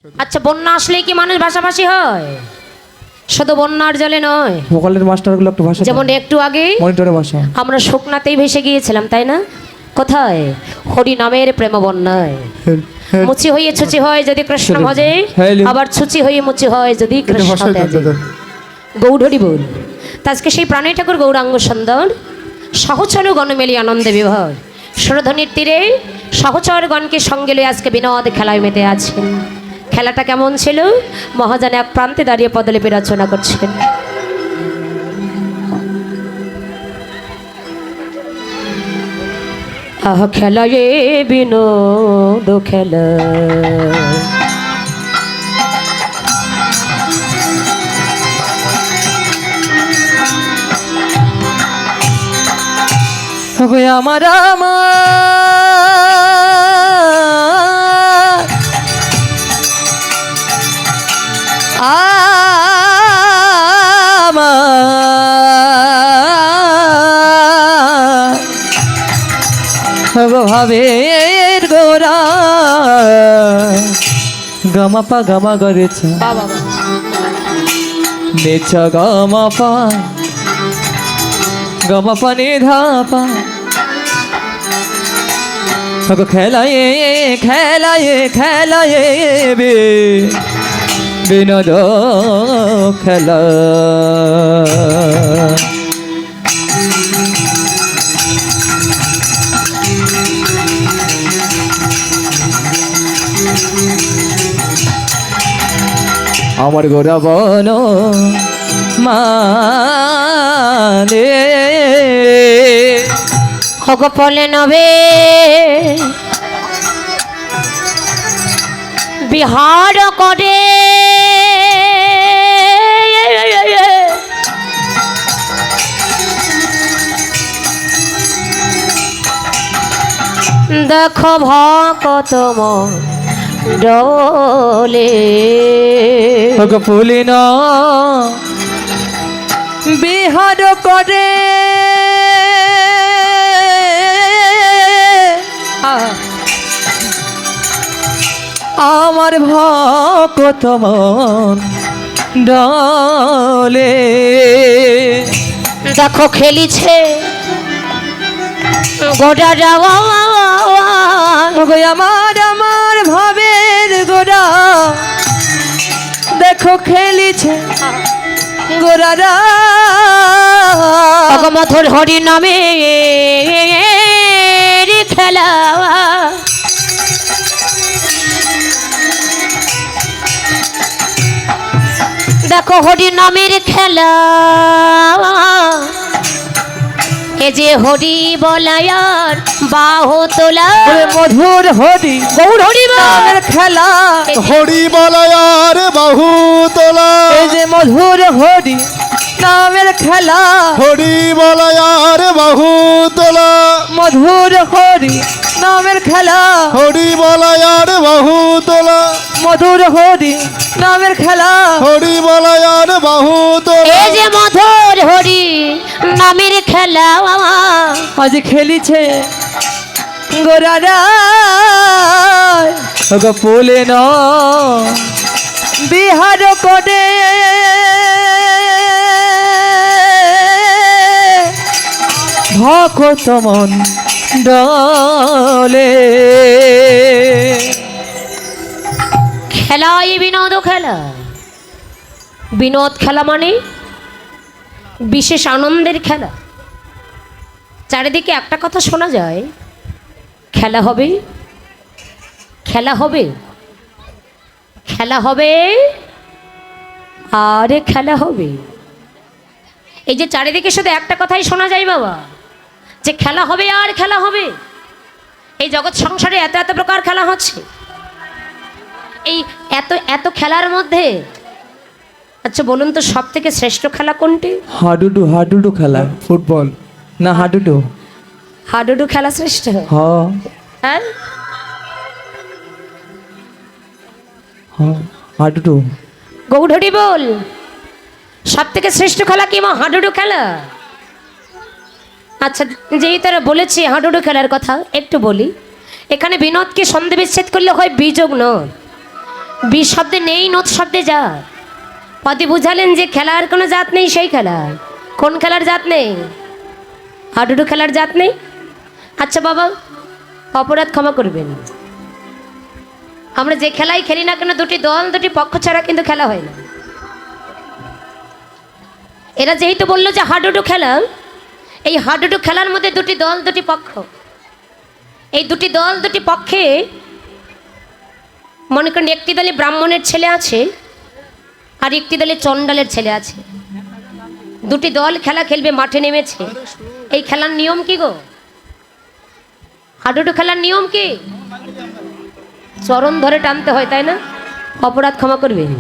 আচ্ছা, বন্যা আসলেই কি মানুষ ভাষাভাষী হয়? শুধু বন্যার জলে নয়, ভোকালের মাস্টারগুলো একটু ভাষা যেমন একটু আগে মনিটরে ভাষা আমরা শুকনাতেই ভেসে গিয়েছিলাম, তাই না? কোথায়? হরি নামের প্রেম বন্যায়। মুচি হয়ে ছুচি হয় যদি কৃষ্ণ ভজে, আবার ছুচি হয়ে মুচি হয় যদি কৃষ্ণ ত্যাজে। গৌড়হরি বল। আজকে সেই প্রাণী ঠাকুর গৌরাঙ্গ সুন্দর সহচর গণ মেলি আনন্দে বিভোর সুরধ্বনির তীরে সহচর গণকে সঙ্গে লয়ে আজকে বিনোদ খেলায় মেতে আছেন। খেলাটা কেমন ছিল? মহাজন এক প্রান্তে দাঁড়িয়ে পদলিপি রচনা করছেন। আহ খেলা এ বিনোদ খেলা, আমার ভাবের গোরা গামাপা গামা গরেছে নেচা গামাপা গামাপা নিধাপা খেলায়ে খেলায়ে খেলায়ে বে বিনোদ খেলা। আমার গোরা বন মানে হগপলে নবে বিহার করে দেখো ভকত ডলে ফুলিন বিহার করে আমার ভকত মন ডলে। দেখো খেলিছে গোটা যাওয়া আমার আমার ভাবের গোরা দেখো খেলিছে গোরারা মধুর হরি নামে খেলা। দেখো হরি নামের খেলা, এ যে হরি বলায়ার বাহু তোলা মধুর হরি গৌর হরি নামের খেলা হরি বলয়ার বাহু তোলা। এই যে মধুর হরি নামের খেলা হরি বলয়ার বাহু তোলা। মধুর হরি নামের খেলা হরি বলয়ার বাহু তোলা। মধুর হরি নামের খেলা হরি বলয়ার বাহু তোলা। এই যে মধুর হরি নামের খেলা আজ খেলিছে গোরারা ফুলে ন বিহার করে ভকত মন ডলে। খেলা এই বিনোদ খেলা। বিনোদ খেলা মানে বিশেষ আনন্দের খেলা। চারিদিকে একটা কথা শোনা যায়, খেলা হবে, খেলা হবে, খেলা হবে, আরে খেলা হবে। এই যে চারিদিকে শুধু একটা কথাই শোনা যায় বাবা, যে খেলা হবে আর খেলা হবে। এই জগৎ সংসারে এত এত প্রকার খেলা হচ্ছে। এই এত এত খেলার মধ্যে আচ্ছা বলুন তো, সব থেকে শ্রেষ্ঠ খেলা কোনটি? হাডুডু হাডুডু খেলা ফুটবল না হাডুডু হাডুডু খেলা শ্রেষ্ঠ। হ্যাঁ হাডুডু গৌড়হরি বল। সব থেকে শ্রেষ্ঠ খেলা কি মা? হাডুডু খেলা। আচ্ছা, যেই তারা বলেছি হাডুডু খেলার কথা একটু বলি। এখানে বিনোদকে সন্ধে বিচ্ছেদ করলে হয় বিযোগ নয়, বি শব্দে নেই, নোত শব্দে যা। পদে বুঝালেন যে খেলার কোনো জাত নেই, সেই খেলা। কোন খেলার জাত নেই? হাডুডু খেলার জাত নেই। আচ্ছা বাবা, অপরাধ ক্ষমা করবেন, আমরা যে খেলাই খেলি না কেন দুটি দল দুটি পক্ষ ছাড়া কিন্তু খেলা হয় না। এরা যেহেতু বললো যে হাডুডু খেলা, এই হাডুডু খেলার মধ্যে দুটি দল দুটি পক্ষ। এই দুটি দল দুটি পক্ষে মনে করেন একটি দলে ব্রাহ্মণের ছেলে আছে আর একটি দলে চণ্ডালের ছেলে আছে। দুটি দল খেলা খেলবে, মাঠে নেমেছে। এই খেলার নিয়ম কি গো? হাডুডু খেলার নিয়ম কি? চরণ ধরে টানতে হয়, তাই না? অপরাধ ক্ষমা করবেন।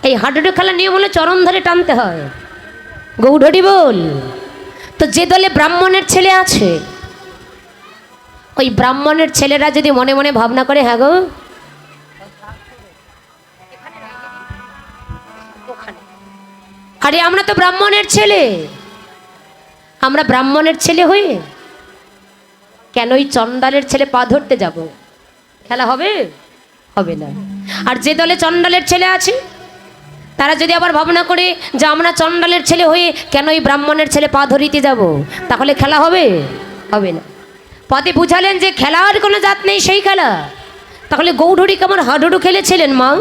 এই হাডুডু খেলার নিয়ম হলে চরণ ধরে টানতে হয়। গৌঢরি বল। তো যে দলে ব্রাহ্মণের ছেলে আছে, ওই ব্রাহ্মণের ছেলেরা যদি মনে মনে ভাবনা করে, হ্যাঁ গো আরে আমরা তো ব্রাহ্মণের ছেলে, আমরা ব্রাহ্মণের ছেলে হয়ে কেন ওই চণ্ডালের ছেলে পা ধরতে যাব? খেলা হবে? হবে না। আর যে দলে চণ্ডালের ছেলে আছে তারা যদি আবার ভাবনা করে যে আমরা চণ্ডালের ছেলে হয়ে কেন ওই ব্রাহ্মণের ছেলে পা ধরিতে যাব, তাহলে খেলা হবে? হবে না। পদে বুঝালেন যে খেলার কোনো জাত নেই, সেই খেলা। তাহলে গৌঢরি কেমন হাডুডু খেলেছিলেন মা?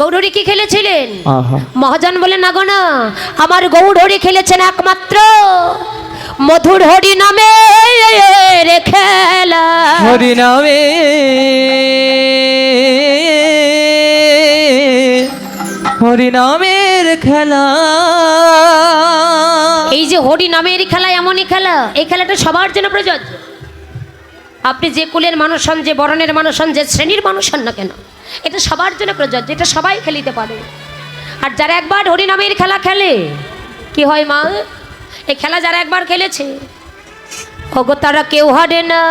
গৌঢরি কি খেলেছিলেন? মহাজন বলে না গো না, আমার গৌঢরি খেলেছেন একমাত্র মধুর হরি নামে খেলা। হরি নামে হরি নামের খেলা। এই যে হরি নামের খেলা এমনই খেলা, এই খেলাটা সবার জন্য প্রযোজ্য। আপনি যে কুলের মানুষ হন, যে বরণের মানুষ হন, যে শ্রেণীর মানুষ হন না কেন, এটা সবার জন্য প্রযোজ্য, এটা সবাই খেলিতে পারে। আর যারা একবার হরি নামের খেলা খেলে কি হয় মা? এই খেলা যারা একবার খেলেছে, ওগো তারা কেউ হারে না।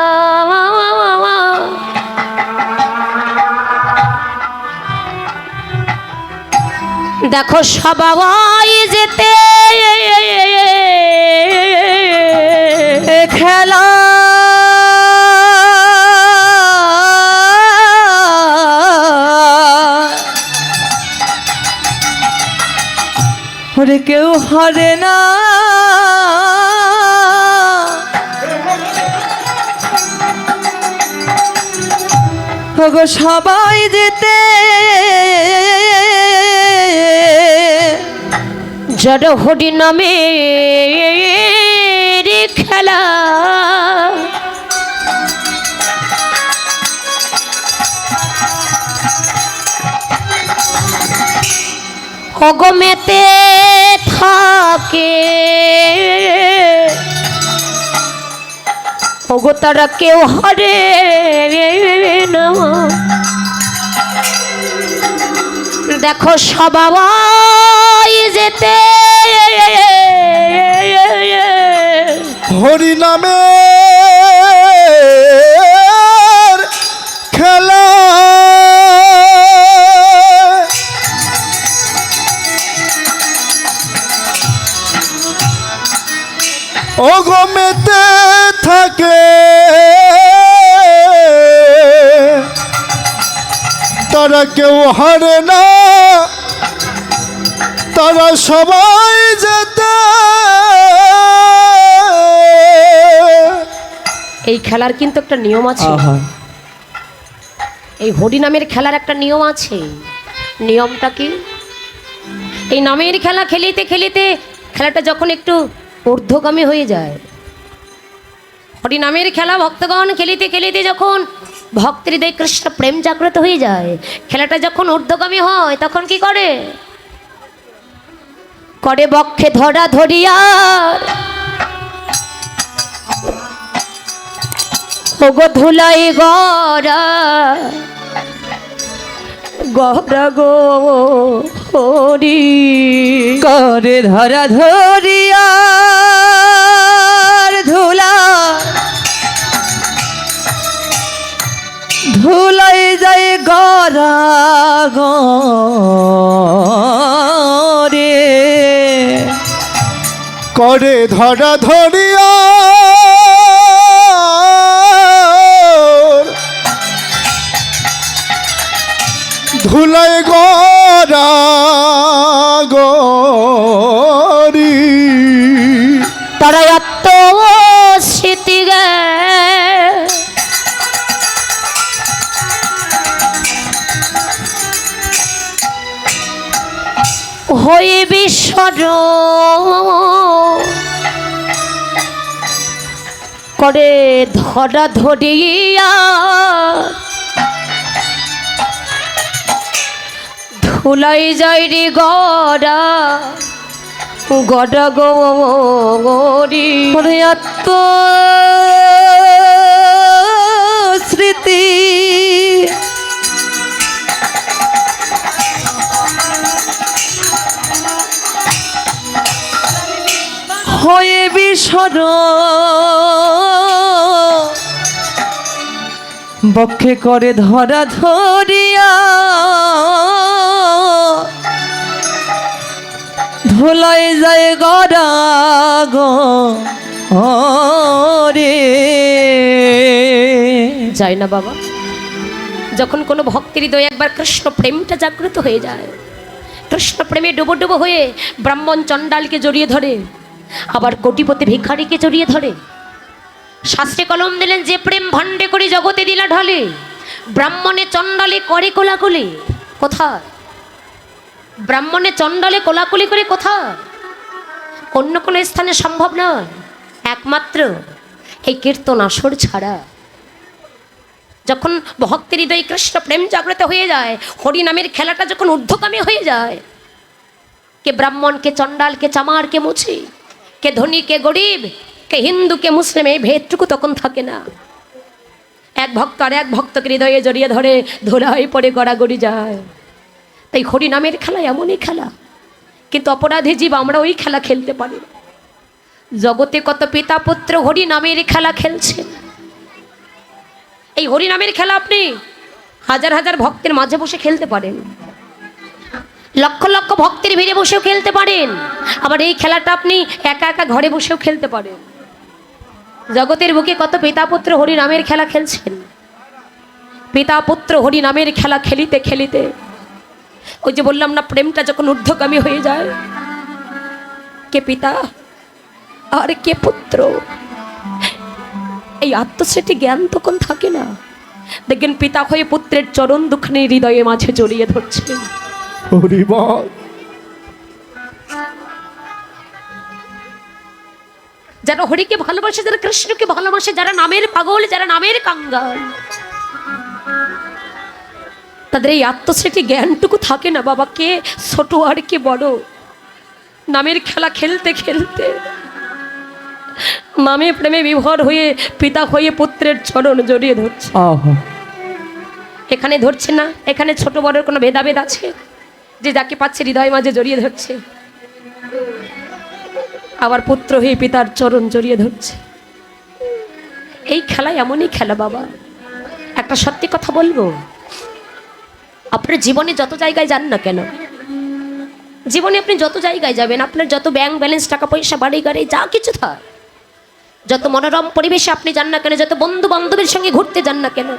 দেখো সবাই যেতে খেলা ওরে কেউ হারে না। ওগো সবাই যেতে জড় হরি নামে খেলা। অগমেতে থাকে ওগো তারা কেউ হারে না। দেখো সবাই যেতে হরি নামে খেলা। অগমেতে থাকে তারা কেউ হারে না, তারা সবাই যেতে। এই খেলার কিন্তু একটা নিয়ম আছে। এই হরি নামের খেলার একটা নিয়ম আছে। নিয়মটা কি? এই নামের খেলা খেলিতে খেলিতে খেলাটা যখন একটু ঊর্ধ্বগামী হয়ে যায়, হরি নামের খেলা ভক্তগণ খেলিতে খেলিতে যখন ভক্তের হৃদয়ে কৃষ্ণ প্রেম জাগ্রত হয়ে যায়, খেলাটা যখন ঊর্ধ্বগামী হয়, তখন কি করে? করে বক্ষে ধরা ধরিয়ার ওগো ধুলাই গড়া গড়া গো হরি করে ধরা ধরিয়ার ধুলা ধুলাই যায় গড়া গরে। করে ধরা ধরিয়া ধুলাই গড়া গরি তারা এত স্মৃতি গে হয়ে বিশ্বর করে ধরা ধরিয়া ধুলাই যাই রে গড়া গড়া গরি এত স্মৃতি হয়ে বিসর বক্ষে করে ধরা ধরিয়া ধুলাই যায় গড়া রে যায় না বাবা। যখন কোনো ভক্তের হৃদয়ে একবার কৃষ্ণ প্রেমটা জাগ্রত হয়ে যায়, কৃষ্ণ প্রেমে ডুবো ডুবো হয়ে ব্রাহ্মণ চণ্ডালকে জড়িয়ে ধরে, আবার কোটিপতি ভিখারিকে জড়িয়ে ধরে। শাস্ত্রে কলম দিলেন, যে প্রেম ভাণ্ডে করে জগতে দিলা ঢলে, ব্রাহ্মণে চণ্ডালে করে কোলাকুলি। কোথায়? ব্রাহ্মণে চণ্ডালে কোলাকুলি করে কোথায়? অন্য কোনো স্থানে সম্ভব নয়, একমাত্র এই কীর্তন আসর ছাড়া। যখন ভক্তের হৃদয়ে কৃষ্ণ প্রেম জাগ্রত হয়ে যায়, হরি নামের খেলাটা যখন ঊর্ধ্বগামী হয়ে যায়, কে ব্রাহ্মণ, কে চণ্ডাল, কে চামার, কে মুছি, কে ধনী, কে গরিব, কে হিন্দু, কে মুসলিম, এই ভেদটুকু তখন থাকে না। এক ভক্ত আর এক ভক্তকে হৃদয়ে জড়িয়ে ধরে ধুলাই পড়ে গড়াগড়ি যায়। তাই হরি নামের খেলা এমনই খেলা, কিন্তু অপরাধী জীব আমরা ওই খেলা খেলতে পারি না। জগতে কত পিতা পুত্র হরি নামের খেলা খেলছে। এই হরি নামের খেলা আপনি হাজার হাজার ভক্তের মাঝে বসে খেলতে পারেন, লক্ষ লক্ষ ভক্তের ভিড়ে বসেও খেলতে পারেন, আবার এই খেলাটা আপনি একা একা ঘরে বসেও খেলতে পারেন। জগতের বুকে কত পিতা পুত্র হরি নামের খেলা খেলছেন। পিতা পুত্র হরি নামের খেলা খেলিতে খেলিতে, ওই যে বললাম না, প্রেমটা যখন ঊর্ধ্বগামী হয়ে যায়, কে পিতা আর কে পুত্র, এই আত্মস্মৃতি জ্ঞান তখন থাকে না। দেখবেন পিতা হয়ে পুত্রের চরণ দুখানি হৃদয়ে মাঝে জড়িয়ে ধরছেন। যারা হরিকে ভালোবাসে, যারা কৃষ্ণকে ভালোবাসে, যারা নামের পাগল, যারা নামের কাঙ্গাল, তাদের এই আত্মস্মৃতি জ্ঞানটুকু থাকে না বাবা, কে ছোট আর কে বড়। নামের খেলা খেলতে খেলতে নামে প্রেমে বিভোর হয়ে পিতা হয়ে পুত্রের চরণ জড়িয়ে ধরছে। এখানে ধরছে না, এখানে ছোট বড়র কোনো ভেদাভেদ আছে? যে যাকে পাচ্ছে হৃদয় মাঝে জড়িয়ে ধরছে, আবার পুত্র হয়ে পিতার চরণ জড়িয়ে ধরছে। এই খেলা এমনই খেলা বাবা। একটা সত্যি কথা বলবো, আপনার জীবনে যত জায়গায় যান না কেন, জীবনে আপনি যত জায়গায় যাবেন, আপনার যত ব্যাংক ব্যালেন্স, টাকা পয়সা, বাড়ি গাড়ি যা কিছু থাকে, যত মনোরম পরিবেশে আপনি যান না কেন, যত বন্ধু বান্ধবের সঙ্গে ঘুরতে যান না কেন,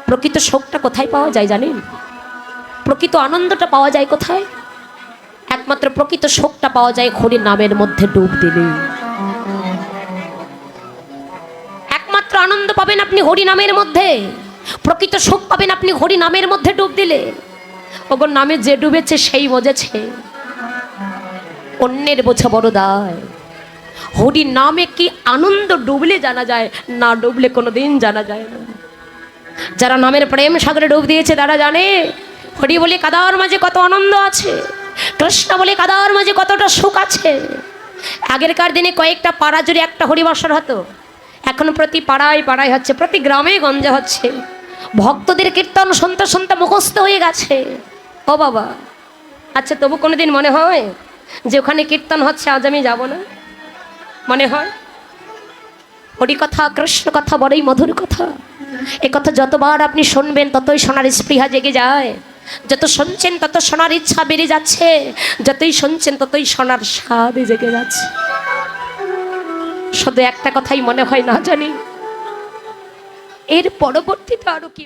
প্রকৃত সুখটা কোথায় পাওয়া যায় জানেন? প্রকৃত আনন্দটা পাওয়া যায় কোথায়? একমাত্র প্রকৃত সুখটা পাওয়া যায় হরি নামের মধ্যে ডুব দিলে। একমাত্র আনন্দ পাবেন আপনি হরি নামের মধ্যে, প্রকৃত সুখ পাবেন আপনি হরি নামের মধ্যে ডুব দিলে। ওগো নামে যে ডুবেছে সেই বোঝেছে, অন্যের বোঝা বড় দায়। হরি নামে কি আনন্দ ডুবলে জানা যায়, না ডুবলে কোনোদিন জানা যায় না। যারা নামের প্রেম সাগরে ডুব দিয়েছে তারা জানে হরি বলে কাদার মাঝে কত আনন্দ আছে, কৃষ্ণ বলে কাদার মাঝে কতটা সুখ আছে। আগেরকার দিনে কয়েকটা পাড়া জুড়ে একটা হরিবাসর হতো, এখন প্রতি পাড়ায় পাড়ায় হচ্ছে, প্রতি গ্রামে গঞ্জে হচ্ছে। ভক্তদের কীর্তন শুনতে শুনতে মুখস্থ হয়ে গেছে। ও বাবা, আচ্ছা তবু কোনোদিন মনে হয় যে ওখানে কীর্তন হচ্ছে আজ আমি যাব না? মনে হয়? হরি কথা, কৃষ্ণ কথা বড়ই মধুর কথা। এ কথা যতবার আপনি শুনবেন ততই শোনার স্পৃহা জেগে যায়, যত শুনছেন তত শোনার ইচ্ছা বেড়ে যাচ্ছে, যতই শুনছেন ততই শোনার স্বাদ জেগে যাচ্ছে। শুধু একটা কথাই মনে হয়, না জানি এর পরবর্তীতে আরো কি।